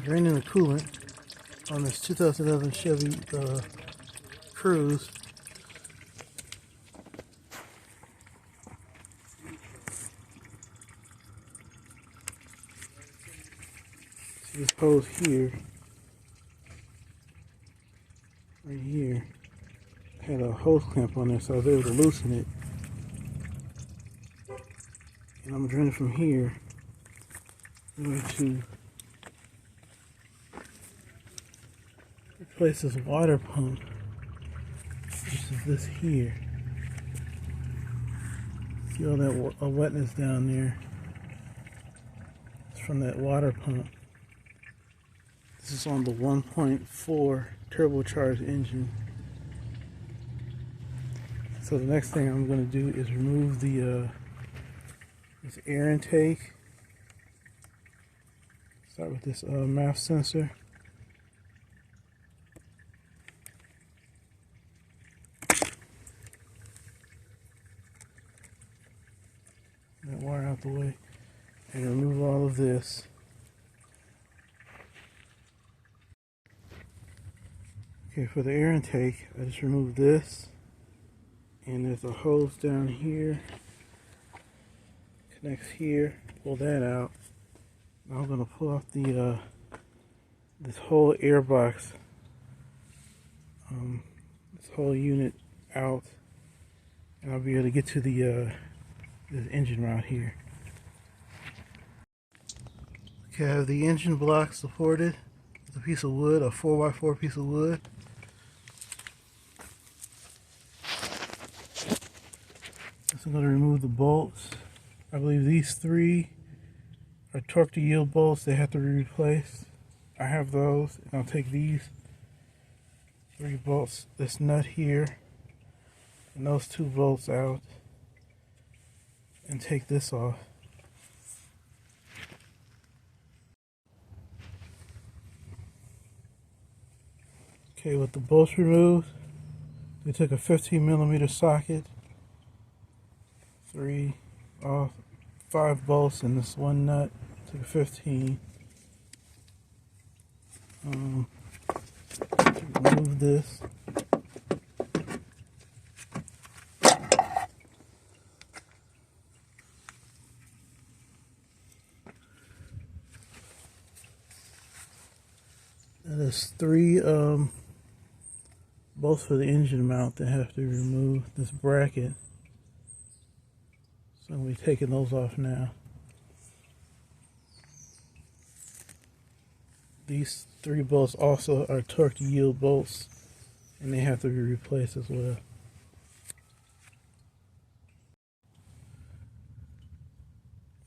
Draining the coolant on this 2011 Chevy Cruze. See this hose here, right here, had a hose clamp on there, so I was able to loosen it. And I'm draining from here. I'm going to replace this water pump, which is this here. See all that wetness down there? It's from that water pump. This is on the 1.4 turbocharged engine. So the next thing I'm going to do is remove the this air intake. Start with this MAF sensor. That wire out the way, and remove all of this. Okay, for the air intake, I just removed this, and there's a hose down here, connects here. Pull that out. Now I'm going to pull off the this whole air box, this whole unit out, and I'll be able to get to the this engine rod here. Okay, I have the engine block supported with a piece of wood, a 4x4 piece of wood. So I'm going to remove the bolts. I believe these three are torque to yield bolts. They have to be replaced. I have those, and I'll take these three bolts, this nut here, and those two bolts out, and take this off. Okay, with the bolts removed, we took a 15mm socket, 5 bolts in this one nut, took a 15. Remove this. That is 3 bolts for the engine mount that have to be removed. This bracket. So we're taking those off now. These 3 bolts also are torque to yield bolts, and they have to be replaced as well.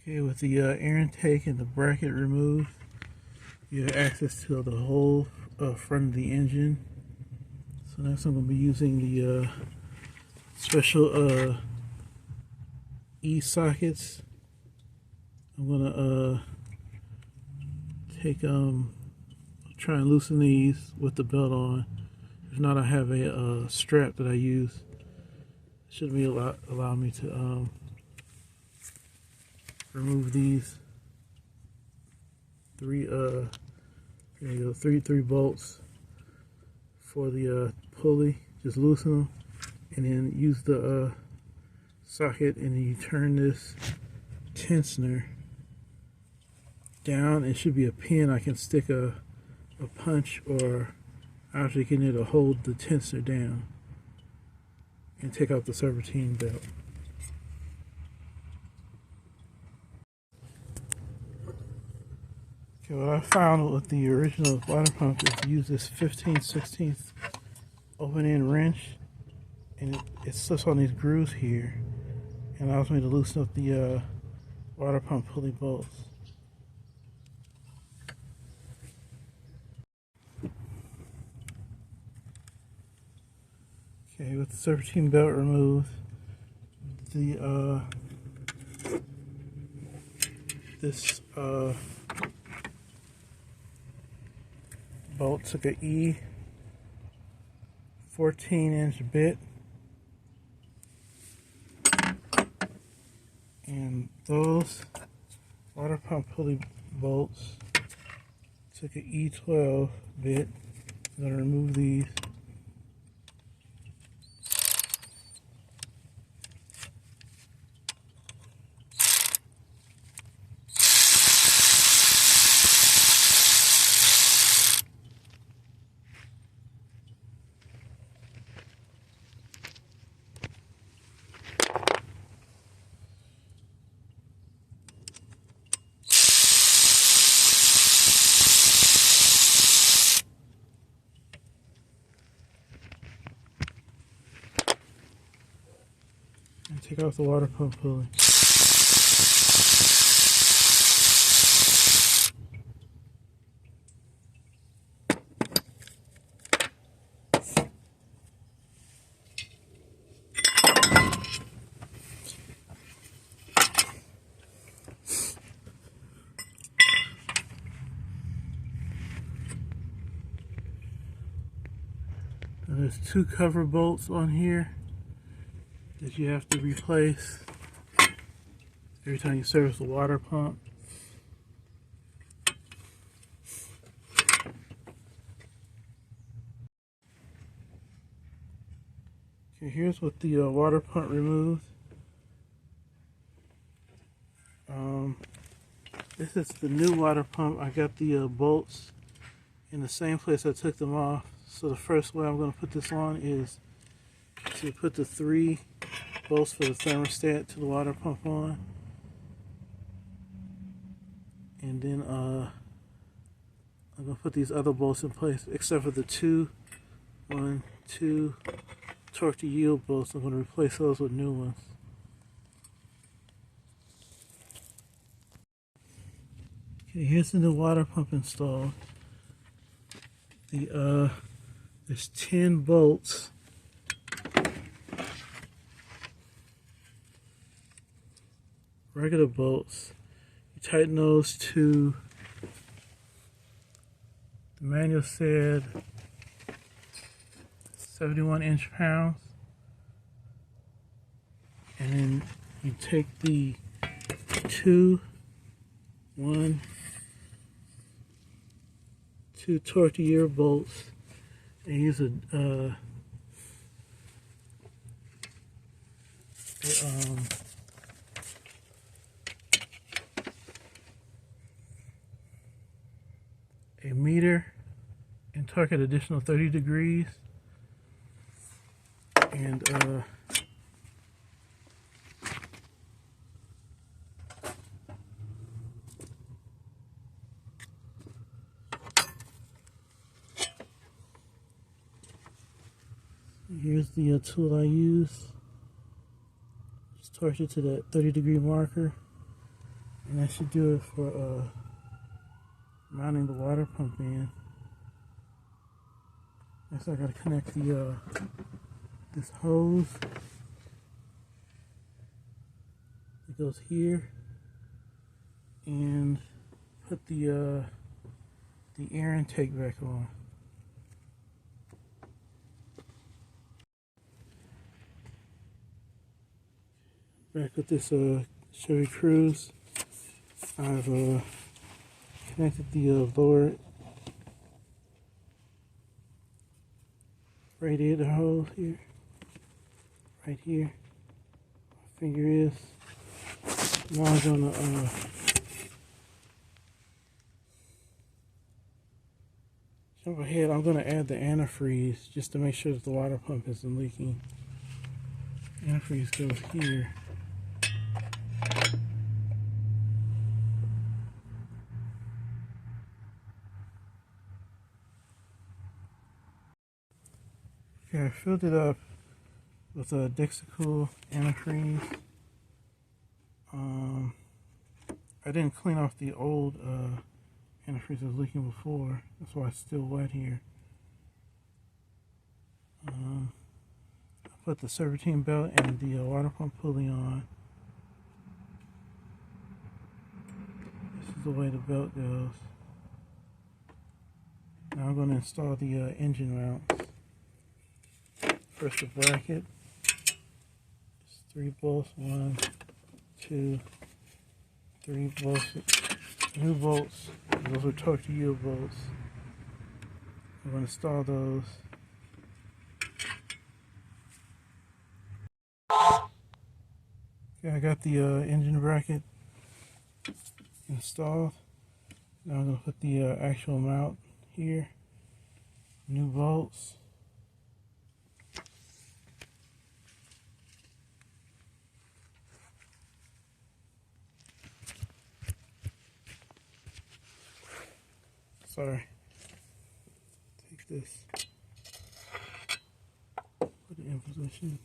Okay, with the air intake and the bracket removed, you have access to the whole front of the engine. So next I'm going to be using the special E-sockets. I'm going to take try and loosen these with the belt on. If not, I have a strap that I use. It should be allow me to remove these 3 there you go, three bolts for the pulley. Just loosen them, and then use the socket, and then you turn this tensioner down. It should be a pin. I can stick a punch or object in there to hold the tensioner down and take out the serpentine belt. Okay, what I found with the original water pump is to use this 15/16 open-end wrench, and it slips on these grooves here and allows me to loosen up the water pump pulley bolts. Okay, with the serpentine belt removed, the this bolt took a E 14-inch bit, and those water pump pulley bolts Took an E12 bit. I'm going to remove these. And take off the water pump pulley. Now there's 2 cover bolts on here that you have to replace every time you service the water pump. Okay, here's what the water pump removed. This is the new water pump. I got the bolts in the same place I took them off. So the first way I'm going to put this on is to put the 3 bolts for the thermostat to the water pump on. And then I'm going to put these other bolts in place, except for the 2 torque to yield bolts. I'm going to replace those with new ones. Okay, here's the new water pump installed. There's 10 bolts. Regular bolts. You tighten those to, the manual said 71 inch-pounds. And then you take the 2 torque to yield bolts and use a meter and torque at additional 30 degrees. And here's the tool I use. Just torque it to that 30-degree marker, and that should do it for mounting the water pump in. Next, I gotta connect the this hose. It goes here, and put the air intake back on. Back with this Chevy Cruze, I've connected the lower radiator hose here, right here. My finger is. Now I'm gonna jump ahead. I'm gonna add the antifreeze just to make sure that the water pump isn't leaking. Antifreeze goes here. Okay, I filled it up with a Dexacool antifreeze. I didn't clean off the old antifreeze that was leaking before. That's why it's still wet here. I put the serpentine belt and the water pump pulley on. This is the way the belt goes. Now I'm going to install the engine mounts. First the bracket. It's 3 bolts, 1, 2, 3 bolts new bolts. Those are torque to yield bolts. I'm going to install those. Okay, I got the engine bracket installed. Now I'm going to put the actual mount here. New bolts. Sorry. Take this. Put it in position.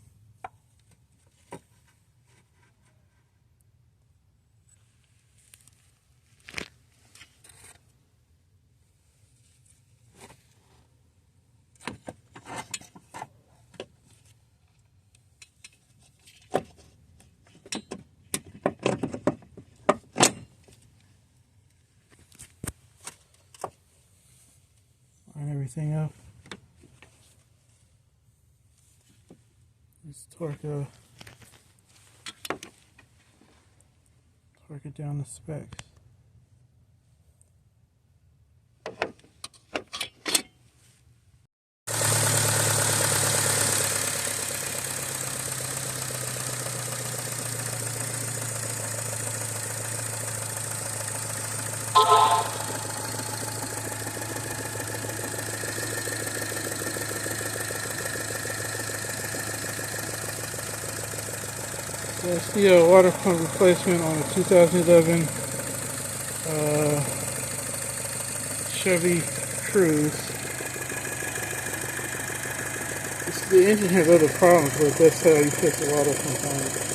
Line everything up. Just torque it down the specs. That's the water pump replacement on a 2011 Chevy Cruze. The engine has other problems, but that's how you fix the water sometimes.